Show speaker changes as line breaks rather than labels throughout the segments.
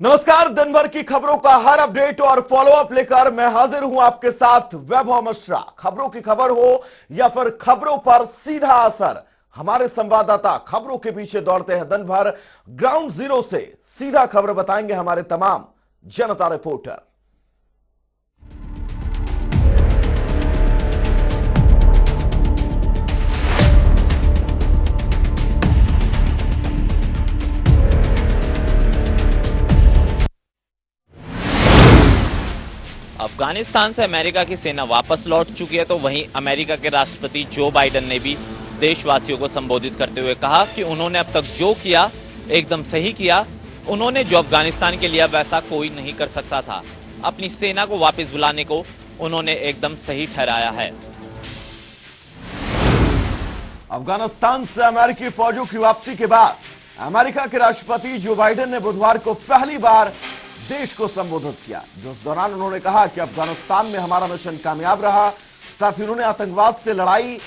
नमस्कार। दिन भर की खबरों का हर अपडेट और फॉलोअप लेकर मैं हाजिर हूं आपके साथ वैभव मिश्रा। खबरों की खबर हो या फिर खबरों पर सीधा असर, हमारे संवाददाता खबरों के पीछे दौड़ते हैं दिन भर। ग्राउंड जीरो से सीधा खबर बताएंगे हमारे तमाम जनता रिपोर्टर।
अफगानिस्तान से अमेरिका की सेना वापस लौट चुकी है, तो वहीं अमेरिका के राष्ट्रपति जो बाइडेन ने भी देशवासियों को संबोधित करते हुए कहा कि उन्होंने अब तक जो किया एकदम सही किया। उन्होंने जो अफगानिस्तान के लिए वैसा कोई नहीं कर सकता था। अपनी सेना को वापस बुलाने को उन्होंने एकदम सही ठहराया है।
अफगानिस्तान से अमेरिकी फौजों की वापसी के बाद अमेरिका के राष्ट्रपति जो बाइडेन ने बुधवार को पहली बार देश को संबोधित किया, जिस दौरान उन्होंने कहा कि अफगानिस्तान में हमारा मिशन कामयाब रहा। साथ ही उन्होंने आतंकवाद से लड़ाई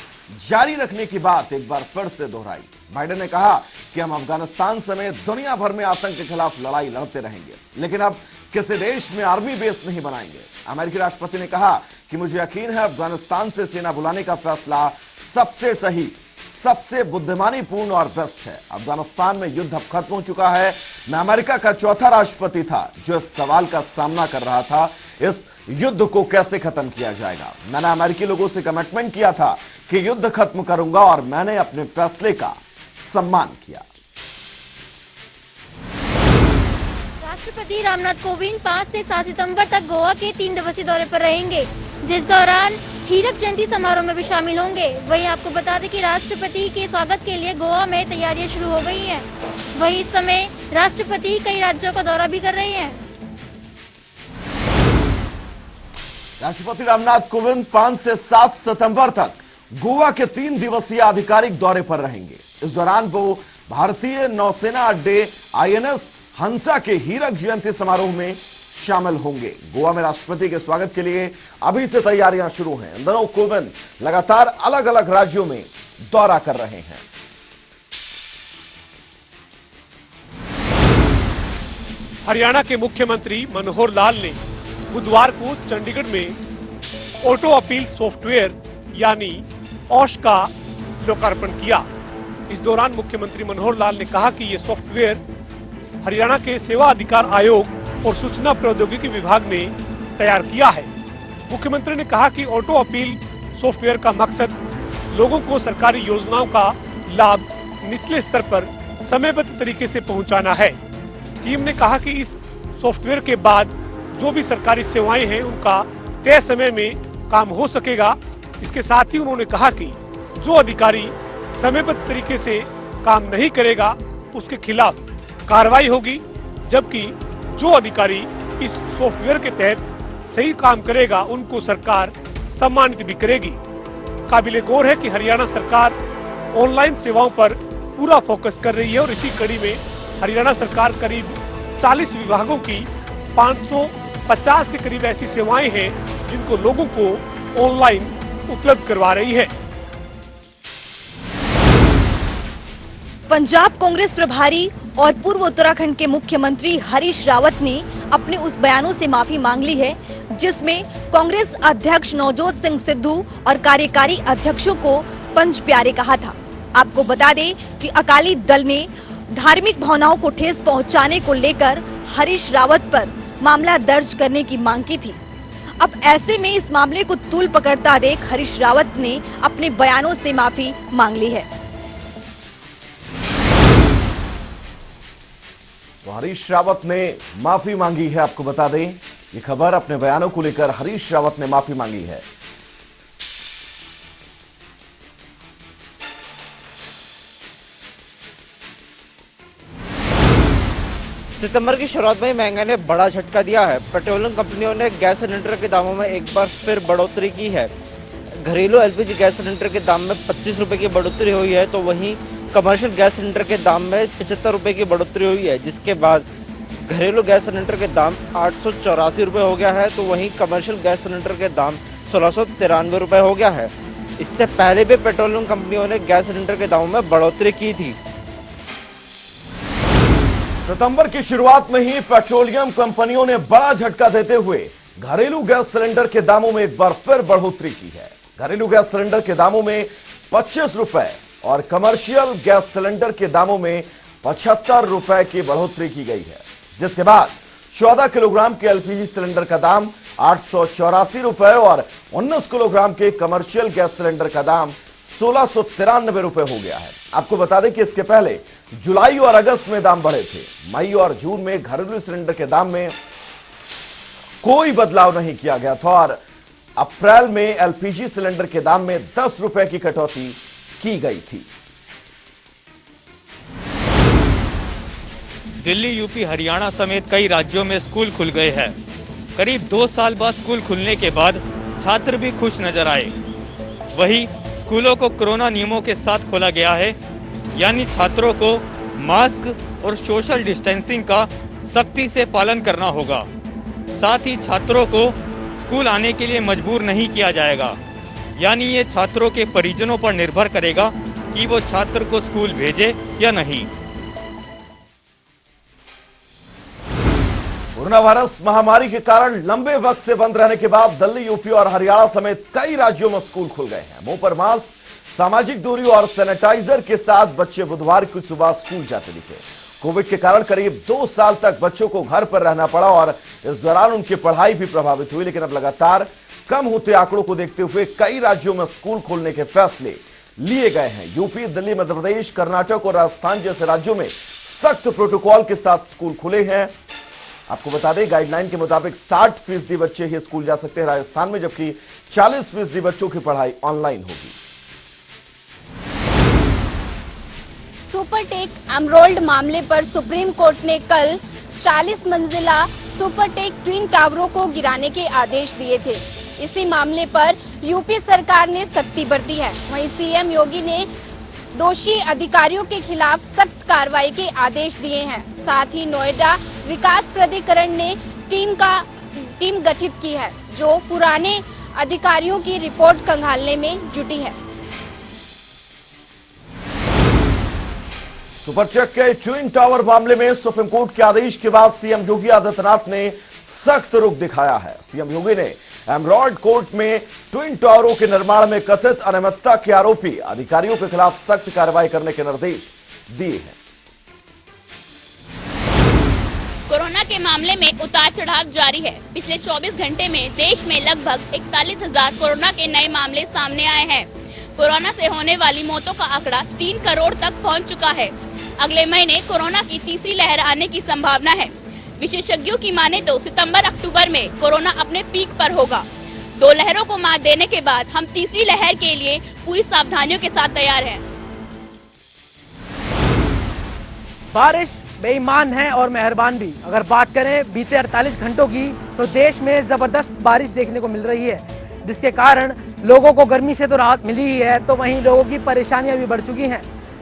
जारी रखने की बात एक बार फिर से दोहराई। बाइडेन ने कहा कि हम अफगानिस्तान समेत दुनिया भर में आतंक के खिलाफ लड़ाई लड़ते रहेंगे, लेकिन अब किसी देश में आर्मी बेस नहीं बनाएंगे। अमेरिकी राष्ट्रपति ने कहा कि मुझे यकीन है अफगानिस्तान से सेना बुलाने का फैसला सबसे सही, सबसे बुद्धिमानी पूर्ण और बेस्ट है। अफगानिस्तान में युद्ध अब खत्म हो चुका है। मैं अमेरिका का चौथा राष्ट्रपति था जो इस सवाल का सामना कर रहा था, इस युद्ध को कैसे खत्म किया जाएगा। मैंने अमेरिकी लोगों से कमिटमेंट किया था कि युद्ध खत्म करूंगा और मैंने अपने फैसले का सम्मान किया।
राष्ट्रपति रामनाथ कोविंद 5 से 7 सितंबर तक गोवा के 3 दिवसीय दौरे पर रहेंगे, जिस दौरान हीरक जयंती समारोह में भी शामिल होंगे। वहीं आपको बता दें कि राष्ट्रपति के स्वागत के लिए गोवा में तैयारियां शुरू हो गई हैं। वहीं इस समय राष्ट्रपति कई राज्यों का दौरा भी कर रहे हैं।
राष्ट्रपति रामनाथ कोविंद 5 से 7 सितंबर तक गोवा के 3 दिवसीय आधिकारिक दौरे पर रहेंगे। इस दौरान वो भारतीय नौसेना अड्डे INS हंसा के हीरक जयंती समारोह में शामिल होंगे। गोवा में राष्ट्रपति के स्वागत के लिए अभी से तैयारियां शुरू हैं। इन दिनों कोविंद लगातार अलग अलग राज्यों में दौरा कर रहे हैं।
हरियाणा के मुख्यमंत्री मनोहर लाल ने बुधवार को चंडीगढ़ में ऑटो अपील सॉफ्टवेयर यानी ऑश का लोकार्पण किया। इस दौरान मुख्यमंत्री मनोहर लाल ने कहा कि यह सॉफ्टवेयर हरियाणा के सेवा अधिकार आयोग और सूचना प्रौद्योगिकी विभाग ने तैयार किया है। मुख्यमंत्री ने कहा कि ऑटो अपील सॉफ्टवेयर का मकसद लोगों को सरकारी योजनाओं का लाभ निचले स्तर पर समयबद्ध तरीके से पहुंचाना है। सीएम ने कहा कि इस सॉफ्टवेयर के बाद जो भी सरकारी सेवाएं हैं उनका तय समय में काम हो सकेगा। इसके साथ ही उन्होंने कहा कि जो अधिकारी समयबद्ध तरीके से काम नहीं करेगा उसके खिलाफ कार्रवाई होगी, जबकि जो अधिकारी इस सॉफ्टवेयर के तहत सही काम करेगा उनको सरकार सम्मानित भी करेगी। काबिले गौर है कि हरियाणा सरकार ऑनलाइन सेवाओं पर पूरा फोकस कर रही है और इसी कड़ी में हरियाणा सरकार करीब 40 विभागों की 550 के करीब ऐसी सेवाएं हैं जिनको लोगों को ऑनलाइन उपलब्ध करवा रही है।
पंजाब कांग्रेस प्रभारी और पूर्व उत्तराखंड के मुख्यमंत्री हरीश रावत ने अपने उस बयानों से माफी मांग ली है जिसमें कांग्रेस अध्यक्ष नवजोत सिंह सिद्धू और कार्यकारी अध्यक्षों को पंच प्यारे कहा था। आपको बता दें कि अकाली दल ने धार्मिक भावनाओं को ठेस पहुंचाने को लेकर हरीश रावत पर मामला दर्ज करने की मांग की थी। अब ऐसे में इस मामले को तूल पकड़ता देख हरीश रावत ने अपने बयानों से माफी मांग ली है।
तो हरीश रावत ने माफी मांगी है। आपको बता दें ये खबर, अपने बयानों को लेकर हरीश रावत ने माफी मांगी है।
सितंबर की शुरुआत में महंगाई ने बड़ा झटका दिया है। पेट्रोलियम कंपनियों ने गैस सिलेंडर के दामों में एक बार फिर बढ़ोतरी की है। घरेलू LPG गैस सिलेंडर के दाम में 25 रुपए की बढ़ोतरी हुई है, तो वहीं कमर्शियल गैस सिलेंडर के दाम में 75 रुपए की बढ़ोतरी हुई है, जिसके बाद घरेलू गैस सिलेंडर के दाम 884 रुपये हो गया है, तो वहीं कमर्शियल गैस सिलेंडर के दाम 1693 रुपये हो गया है। इससे पहले भी पेट्रोलियम कंपनियों ने गैस सिलेंडर के दामों में बढ़ोतरी की थी।
सितंबर की शुरुआत में ही पेट्रोलियम कंपनियों ने बड़ा झटका देते हुए घरेलू गैस सिलेंडर के दामों में एक बार फिर बढ़ोतरी की है। घरेलू गैस सिलेंडर के दामों में 25 रुपए और कमर्शियल गैस सिलेंडर के दामों में 75 रुपए की बढ़ोतरी की गई है, जिसके बाद 14 किलोग्राम के एलपीजी सिलेंडर का दाम 884 रुपए और 19 किलोग्राम के कमर्शियल गैस सिलेंडर का दाम 1693 रुपए हो गया है। आपको बता दें कि इसके पहले जुलाई और अगस्त में दाम बढ़े थे। मई और जून में घरेलू सिलेंडर के दाम में कोई बदलाव नहीं किया गया था और अप्रैल में एलपीजी सिलेंडर के दाम में 10 रुपए की कटौती की गई थी।
दिल्ली, यूपी, हरियाणा समेत कई राज्यों में स्कूल खुल गए हैं। करीब 2 साल बाद स्कूल खुलने के बाद छात्र भी खुश नजर आए। वहीं स्कूलों को कोरोना नियमों के साथ खोला गया है, यानी छात्रों को मास्क और सोशल डिस्टेंसिंग का सख्ती से पालन करना होगा। साथ ही छात्रों को स्कूल आने के लिए मजबूर नहीं किया जाएगा, यानी ये छात्रों के परिजनों पर निर्भर करेगा कि वो छात्र को स्कूल भेजे या नहीं।
कोरोना वायरस महामारी के कारण लंबे वक्त से बंद रहने के बाद दिल्ली, यूपी और हरियाणा समेत कई राज्यों में स्कूल खुल गए हैं। मुंह पर मास्क, सामाजिक दूरी और सैनिटाइजर के साथ बच्चे बुधवार की सुबह स्कूल जाते दिखे। कोविड के कारण करीब 2 साल तक बच्चों को घर पर रहना पड़ा और इस दौरान उनकी पढ़ाई भी प्रभावित हुई, लेकिन अब लगातार कम होते आंकड़ों को देखते हुए कई राज्यों में स्कूल खोलने के फैसले लिए गए हैं। यूपी, दिल्ली, मध्य प्रदेश, कर्नाटक और राजस्थान जैसे राज्यों में सख्त प्रोटोकॉल के साथ स्कूल खुले हैं। आपको बता दें, गाइडलाइन के मुताबिक 60% बच्चे ही स्कूल जा सकते हैं राजस्थान में, जबकि 40% बच्चों की पढ़ाई ऑनलाइन होगी।
सुपरटेक एमरोल्ड मामले पर सुप्रीम कोर्ट ने कल 40 मंजिला सुपरटेक ट्विन टावरों को गिराने के आदेश दिए थे। इसी मामले पर यूपी सरकार ने सख्ती बरती है। वहीं सीएम योगी ने दोषी अधिकारियों के खिलाफ सख्त कार्रवाई के आदेश दिए हैं। साथ ही नोएडा विकास प्राधिकरण ने टीम गठित की है, जो पुराने अधिकारियों की रिपोर्ट खंगालने में जुटी है।
सुपरटेक के ट्विन टावर मामले में सुप्रीम कोर्ट के आदेश के बाद सीएम योगी आदित्यनाथ ने सख्त रुख दिखाया है। सीएम योगी ने एमरोल्ड कोर्ट में ट्विन टावरों के निर्माण में कथित अनियमितता के आरोपी अधिकारियों के खिलाफ सख्त कार्रवाई करने के निर्देश दिए हैं।
कोरोना के मामले में उतार चढ़ाव जारी है। पिछले 24 घंटे में देश में लगभग 41,000 कोरोना के नए मामले सामने आए हैं। कोरोना से होने वाली मौतों का आंकड़ा 3 करोड़ तक पहुंच चुका है। अगले महीने कोरोना की तीसरी लहर आने की संभावना है। विशेषज्ञों की माने तो सितंबर-अक्टूबर में कोरोना अपने पीक पर होगा। 2 लहरों को मात देने के बाद हम तीसरी लहर के लिए पूरी सावधानियों के साथ तैयार हैं।
बारिश बेईमान है और मेहरबान भी। अगर बात करें बीते 48 घंटों की, तो देश में जबरदस्त बारिश देखने को मिल रही है, जिसके कारण लोगों को गर्मी से तो राहत मिली ही है, तो वहीं लोगों की परेशानियां भी बढ़ चुकी हैं।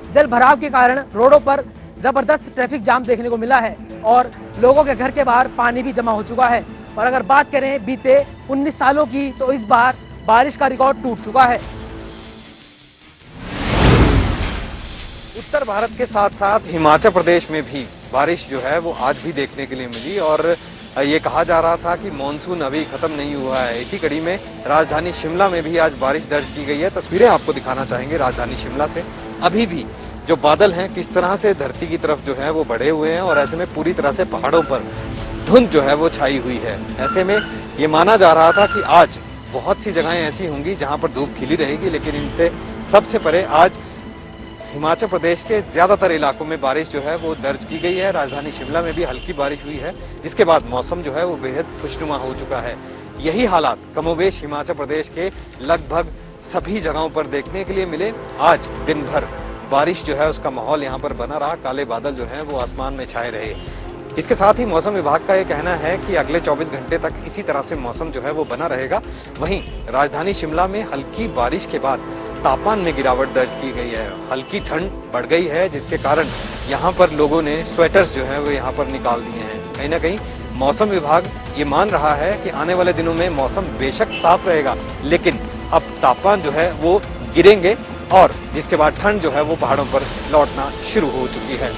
जल भराव के कारण रोडों पर जबरदस्त ट्रैफिक जाम देखने को मिला है और लोगों के घर के बाहर पानी भी जमा हो चुका है। और अगर बात करें बीते 19 सालों की, तो इस बार बारिश का रिकॉर्ड टूट चुका है।
उत्तर भारत के साथ साथ हिमाचल प्रदेश में भी बारिश जो है वो आज भी देखने के लिए मिली और ये कहा जा रहा था कि मॉनसून अभी खत्म नहीं हुआ है। इसी कड़ी में राजधानी शिमला में भी आज बारिश दर्ज की गई है। तस्वीरें आपको दिखाना चाहेंगे राजधानी शिमला से। अभी भी जो बादल हैं किस तरह से धरती की तरफ जो है वो बढ़े हुए हैं और ऐसे में पूरी तरह से पहाड़ों पर धुंध जो है वो छाई हुई है। ऐसे में ये माना जा रहा था कि आज बहुत सी जगहें ऐसी होंगी जहां पर धूप खिली रहेगी, लेकिन इनसे सबसे परे आज हिमाचल प्रदेश के ज्यादातर इलाकों में बारिश जो है वो दर्ज की गई है। राजधानी शिमला में भी हल्की बारिश हुई है, जिसके बाद मौसम जो है वो बेहद खुशनुमा हो चुका है। यही हालात कमोबेश हिमाचल प्रदेश के लगभग सभी जगहों पर देखने के लिए मिले। आज दिन भर बारिश जो है उसका माहौल यहाँ पर बना रहा, काले बादल जो हैं वो आसमान में छाए रहे। इसके साथ ही मौसम विभाग का ये कहना है कि अगले 24 घंटे तक इसी तरह से मौसम जो है वो बना रहेगा। वहीं राजधानी शिमला में हल्की बारिश के बाद तापमान में गिरावट दर्ज की गई है। हल्की ठंड बढ़ गई है, जिसके कारण यहाँ पर लोगों ने स्वेटर्स जो है वो यहाँ पर निकाल दिए हैं। कहीं ना कहीं मौसम विभाग ये मान रहा है कि आने वाले दिनों में मौसम बेशक साफ रहेगा, लेकिन अब तापमान जो है वो गिरेंगे और जिसके बाद ठंड जो है वो पहाड़ों पर लौटना शुरू हो चुकी है।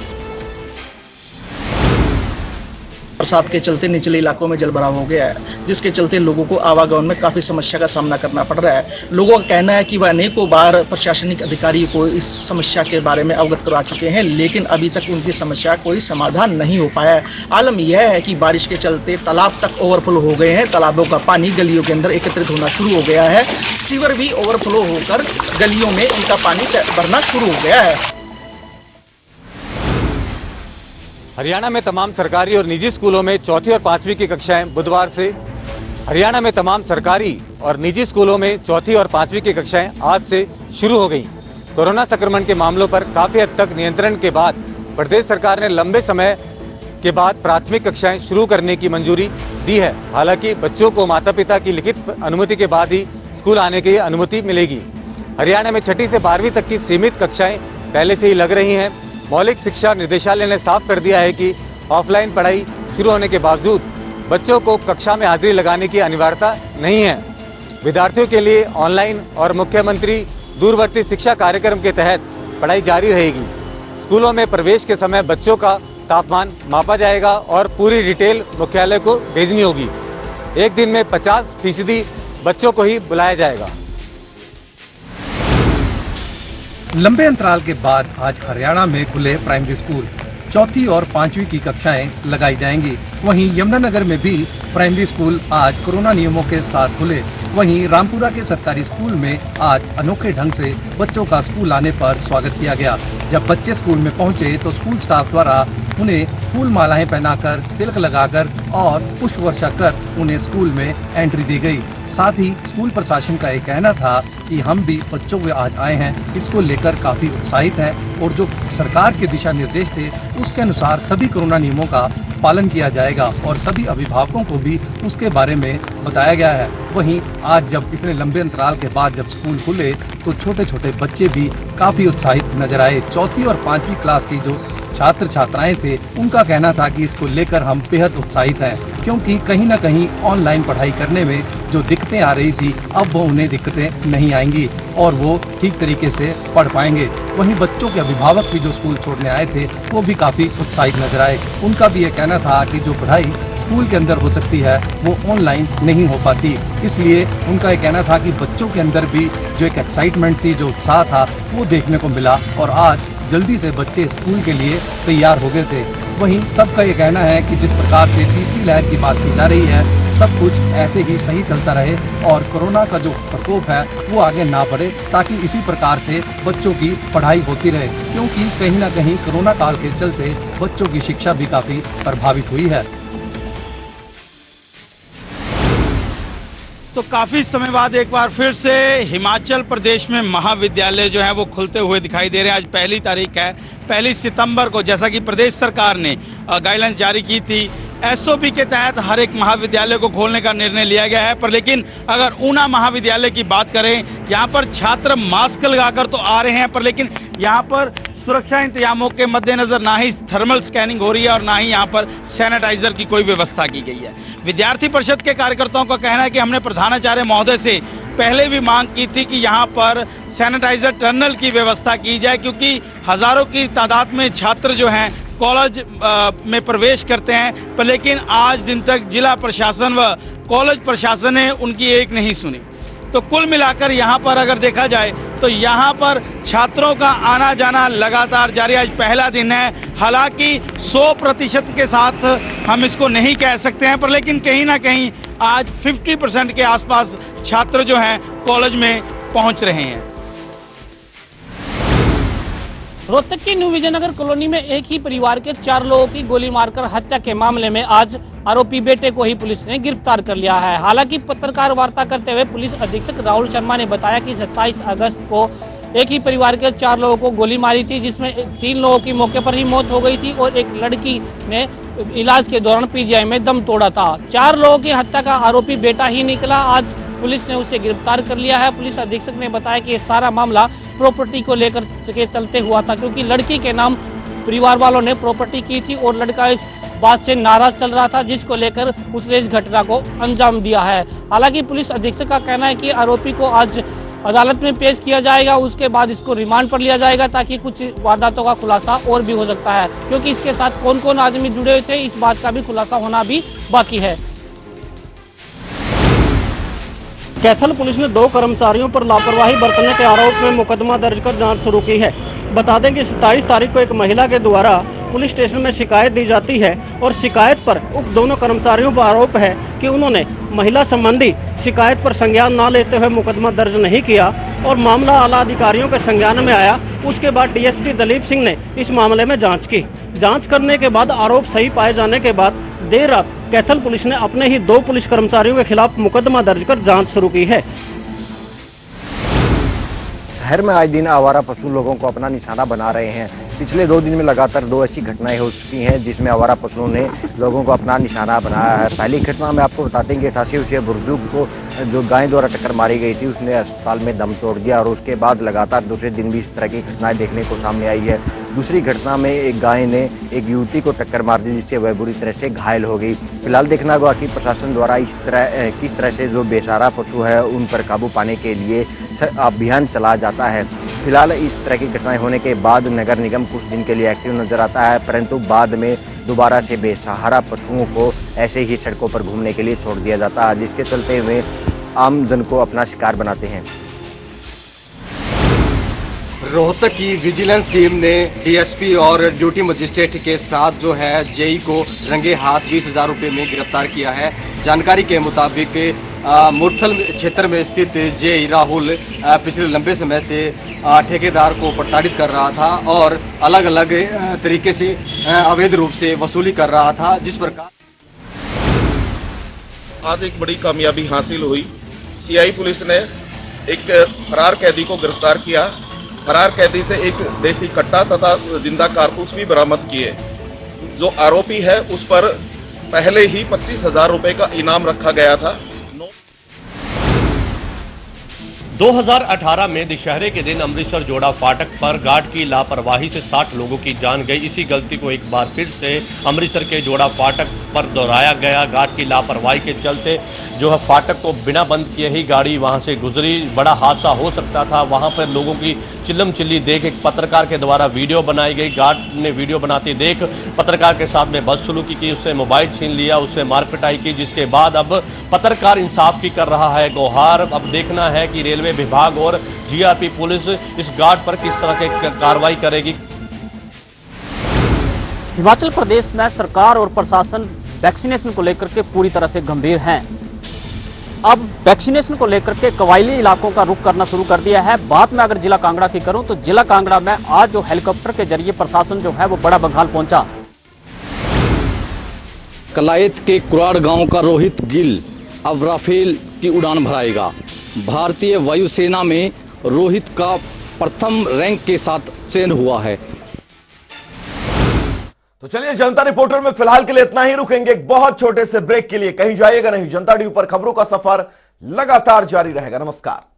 बरसात के चलते निचले इलाकों में जल भराव हो गया है, जिसके चलते लोगों को आवागमन में काफ़ी समस्या का सामना करना पड़ रहा है। लोगों का कहना है कि वह अनेकों बार प्रशासनिक अधिकारी को इस समस्या के बारे में अवगत करा चुके हैं, लेकिन अभी तक उनकी समस्या कोई समाधान नहीं हो पाया है। आलम यह है कि बारिश के चलते तालाब तक ओवरफ्लो हो गए हैं, तालाबों का पानी गलियों के अंदर एकत्रित होना शुरू हो गया है, सीवर भी ओवरफ्लो होकर गलियों में उनका पानी भरना शुरू हो गया है।
हरियाणा में तमाम सरकारी और निजी स्कूलों में चौथी और पांचवी की कक्षाएं बुधवार से हरियाणा में तमाम सरकारी और निजी स्कूलों में चौथी और पांचवी की कक्षाएं आज से शुरू हो गईं। कोरोना संक्रमण के मामलों पर काफ़ी हद तक नियंत्रण के बाद प्रदेश सरकार ने लंबे समय के बाद प्राथमिक कक्षाएं शुरू करने की मंजूरी दी है। हालांकि बच्चों को माता पिता की लिखित अनुमति के बाद ही स्कूल आने की अनुमति मिलेगी। हरियाणा में 6ठी से 12वीं तक की सीमित कक्षाएं पहले से ही लग रही हैं। मौलिक शिक्षा निदेशालय ने साफ कर दिया है कि ऑफलाइन पढ़ाई शुरू होने के बावजूद बच्चों को कक्षा में हाजिरी लगाने की अनिवार्यता नहीं है। विद्यार्थियों के लिए ऑनलाइन और मुख्यमंत्री दूरवर्ती शिक्षा कार्यक्रम के तहत पढ़ाई जारी रहेगी। स्कूलों में प्रवेश के समय बच्चों का तापमान मापा जाएगा और पूरी डिटेल मुख्यालय को भेजनी होगी। एक दिन में 50% बच्चों को ही बुलाया जाएगा।
लंबे अंतराल के बाद आज हरियाणा में खुले प्राइमरी स्कूल, चौथी और पांचवी की कक्षाएं लगाई जाएंगी। वहीं यमुनानगर में भी प्राइमरी स्कूल आज कोरोना नियमों के साथ खुले। वहीं रामपुरा के सरकारी स्कूल में आज अनोखे ढंग से बच्चों का स्कूल आने पर स्वागत किया गया। जब बच्चे स्कूल में पहुंचे तो स्कूल स्टाफ द्वारा उन्हें फूल मालाएं पहनाकर, तिलक लगाकर और पुष्प वर्षा कर उन्हें स्कूल में एंट्री दी गई। साथ ही स्कूल प्रशासन का ये कहना था कि हम भी बच्चों के आज आए हैं, इसको लेकर काफ़ी उत्साहित हैं और जो सरकार के दिशा निर्देश थे उसके अनुसार सभी कोरोना नियमों का पालन किया जाएगा और सभी अभिभावकों को भी उसके बारे में बताया गया है। वहीं आज जब इतने लंबे अंतराल के बाद जब स्कूल खुले तो छोटे छोटे बच्चे भी काफ़ी उत्साहित नजर आए। चौथी और पांचवी क्लास की जो छात्र छात्राएं थे उनका कहना था कि इसको लेकर हम बेहद उत्साहित हैं, क्योंकि कहीं ना कहीं ऑनलाइन पढ़ाई करने में जो दिक्कतें आ रही थी अब वो उन्हें दिक्कतें नहीं आएंगी और वो ठीक तरीके से पढ़ पाएंगे। वहीं बच्चों के अभिभावक भी जो स्कूल छोड़ने आए थे वो भी काफ़ी उत्साहित नजर आए। उनका भी ये कहना था कि जो पढ़ाई स्कूल के अंदर हो सकती है वो ऑनलाइन नहीं हो पाती, इसलिए उनका ये कहना था कि बच्चों के अंदर भी जो एक एक्साइटमेंट थी, जो उत्साह था वो देखने को मिला और आज जल्दी से बच्चे स्कूल के लिए तैयार हो गए थे। वहीं सबका ये कहना है कि जिस प्रकार से तीसरी लहर की बात की जा रही है सब कुछ ऐसे ही सही चलता रहे और कोरोना का जो प्रकोप है वो आगे ना बढ़े, ताकि इसी प्रकार से बच्चों की पढ़ाई होती रहे, क्योंकि कहीं ना कहीं कोरोना काल के चलते बच्चों की शिक्षा भी काफ़ी प्रभावित हुई है।
तो काफी समय बाद एक बार फिर से हिमाचल प्रदेश में महाविद्यालय जो है वो खुलते हुए दिखाई दे रहे हैं। आज 1 तारीख है, 1 सितंबर को जैसा कि प्रदेश सरकार ने गाइडलाइंस जारी की थी, एसओपी के तहत हर एक महाविद्यालय को खोलने का निर्णय लिया गया है। पर लेकिन अगर ऊना महाविद्यालय की बात करें, यहाँ पर छात्र मास्क लगाकर तो आ रहे हैं, पर लेकिन यहाँ पर सुरक्षा इंतजामों के मद्देनजर ना ही थर्मल स्कैनिंग हो रही है और ना ही यहाँ पर सैनिटाइजर की कोई व्यवस्था की गई है। विद्यार्थी परिषद के कार्यकर्ताओं का कहना है कि हमने प्रधानाचार्य महोदय से पहले भी मांग की थी कि यहाँ पर सैनिटाइजर टनल की व्यवस्था की जाए, क्योंकि हजारों की तादाद में छात्र जो हैं कॉलेज में प्रवेश करते हैं, पर लेकिन आज दिन तक जिला प्रशासन व कॉलेज प्रशासन ने उनकी एक नहीं सुनी। तो कुल मिलाकर यहाँ पर अगर देखा जाए तो यहाँ पर छात्रों का आना जाना लगातार जारी। आज पहला दिन है, हालांकि 100% के साथ हम इसको नहीं कह सकते हैं, पर लेकिन कहीं ना कहीं आज 50% के आसपास छात्र जो हैं कॉलेज में पहुँच रहे हैं।
रोहतक की न्यू विजयनगर कॉलोनी में एक ही परिवार के 4 लोगों की गोली मारकर हत्या के मामले में आज आरोपी बेटे को ही पुलिस ने गिरफ्तार कर लिया है। हालांकि पत्रकार वार्ता करते हुए पुलिस अधीक्षक राहुल शर्मा ने बताया कि 27 अगस्त को एक ही परिवार के 4 लोगों को गोली मारी थी, जिसमें 3 लोगों की मौके पर ही मौत हो गई थी और एक लड़की ने इलाज के दौरान पीजीआई में दम तोड़ा था। 4 लोगों की हत्या का आरोपी बेटा ही निकला। आज पुलिस ने उसे गिरफ्तार कर लिया है। पुलिस अधीक्षक ने बताया कि ये सारा मामला प्रॉपर्टी को लेकर के चलते हुआ था, क्योंकि लड़की के नाम परिवार वालों ने प्रॉपर्टी की थी और लड़का इस बात से नाराज चल रहा था, जिसको लेकर उसने इस घटना को अंजाम दिया है। हालांकि पुलिस अधीक्षक का कहना है कि आरोपी को आज अदालत में पेश किया जाएगा। उसके बाद इसको रिमांड पर लिया जाएगा ताकि कुछ वारदातों का खुलासा और भी हो सकता है, क्योंकि इसके साथ कौन कौन आदमी जुड़े हुए थे इस बात का भी खुलासा होना भी बाकी है। कैथल पुलिस ने 2 कर्मचारियों पर लापरवाही बरतने के आरोप में मुकदमा दर्ज कर जांच शुरू की है। बता दें कि 27 तारीख को एक महिला के द्वारा पुलिस स्टेशन में शिकायत दी जाती है और शिकायत पर उक्त दोनों कर्मचारियों पर आरोप है कि उन्होंने महिला संबंधी शिकायत पर संज्ञान न लेते हुए मुकदमा दर्ज नहीं किया और मामला आला अधिकारियों के संज्ञान में आया। उसके बाद डीएसपी दलीप सिंह ने इस मामले में जांच की। जांच करने के बाद आरोप सही पाए जाने के बाद देर रात कैथल पुलिस ने अपने ही 2 पुलिस कर्मचारियों के खिलाफ मुकदमा दर्ज कर जांच शुरू की है।
शहर में आज दिन आवारा पशु लोगों को अपना निशाना बना रहे हैं। पिछले 2 दिन में लगातार 2 ऐसी घटनाएं हो चुकी हैं जिसमें आवारा पशुओं ने लोगों को अपना निशाना बनाया है। पहली घटना में आपको बताते हैं कि 88 वर्षीय बुजुर्ग को जो गाय द्वारा टक्कर मारी गई थी उसने अस्पताल में दम तोड़ दिया और उसके बाद लगातार दूसरे दिन भी इस तरह की घटनाएं देखने को सामने आई है। दूसरी घटना में एक गाय ने एक युवती को टक्कर मार दी जिससे वह बुरी तरह से घायल हो गई। फिलहाल देखना होगा कि प्रशासन द्वारा किस तरह से जो बेसहारा पशु है उन पर काबू पाने के लिए अभियान चलाया जाता है। फिलहाल इस तरह की घटनाएं होने के बाद नगर निगम कुछ दिन के लिए एक्टिव नजर आता है, परंतु बाद में दोबारा से बेसहारा पशुओं को ऐसे ही सड़कों पर घूमने के लिए छोड़ दिया जाता है, जिसके चलते हुए आम जन को अपना शिकार बनाते हैं।
रोहतक की विजिलेंस टीम ने डीएसपी और ड्यूटी मजिस्ट्रेट के साथ जो है जेई को रंगे हाथ 20,000 रुपये में गिरफ्तार किया है। जानकारी के मुताबिक मुरथल क्षेत्र में स्थित जेई राहुल पिछले लंबे समय से ठेकेदार को प्रताड़ित कर रहा था और अलग अलग तरीके से अवैध रूप से वसूली कर रहा था, जिस प्रकार
आज एक बड़ी कामयाबी हासिल हुई। सीआई पुलिस ने एक फरार कैदी को गिरफ्तार किया। फरार कैदी से एक देसी कट्टा तथा जिंदा कारतूस भी बरामद किए। जो आरोपी है उस पर पहले ही 25,000 रुपए का इनाम रखा गया था।
2018 में दशहरे के दिन अमृतसर जोड़ा फाटक पर गार्ड की लापरवाही से 60 लोगों की जान गई। इसी गलती को एक बार फिर से अमृतसर के जोड़ा फाटक पर दोहराया गया। गार्ड की लापरवाही के चलते जो है फाटक को बिना बंद किए ही गाड़ी वहां से गुजरी। बड़ा हादसा हो सकता था। वहां पर लोगों की चिल्लम चिल्ली देख एक पत्रकार के द्वारा वीडियो बनाई गई। गार्ड ने वीडियो बनाते देख पत्रकार के साथ में बदसलूकी की, उससे मोबाइल छीन लिया, उससे मारपिटाई की, जिसके बाद अब पत्रकार इंसाफ की कर रहा है गुहार। अब देखना है कि रेलवे विभाग और जीआरपी पुलिस इस गार्ड पर किस तरह की कार्रवाई करेगी।
हिमाचल प्रदेश में सरकार और प्रशासन वैक्सीनेशन को लेकर के पूरी तरह से गंभीर हैं। अब वैक्सीनेशन को लेकर के कबायली इलाकों का रुख करना शुरू कर दिया है। बात में अगर जिला कांगड़ा की करूं तो जिला कांगड़ा में आज जो हेलीकॉप्टर के जरिए प्रशासन जो है वो बड़ा बंगाल पहुंचा।
कलायत के कुराड़ गांव का रोहित गिल अब राफेल की उड़ान भराएगा। भारतीय वायुसेना में रोहित का प्रथम रैंक के साथ चयन हुआ है।
तो चलिए जनता रिपोर्टर में फिलहाल के लिए इतना ही। रुकेंगे एक बहुत छोटे से ब्रेक के लिए, कहीं जाइएगा नहीं। जनता टीवी पर खबरों का सफर लगातार जारी रहेगा। नमस्कार।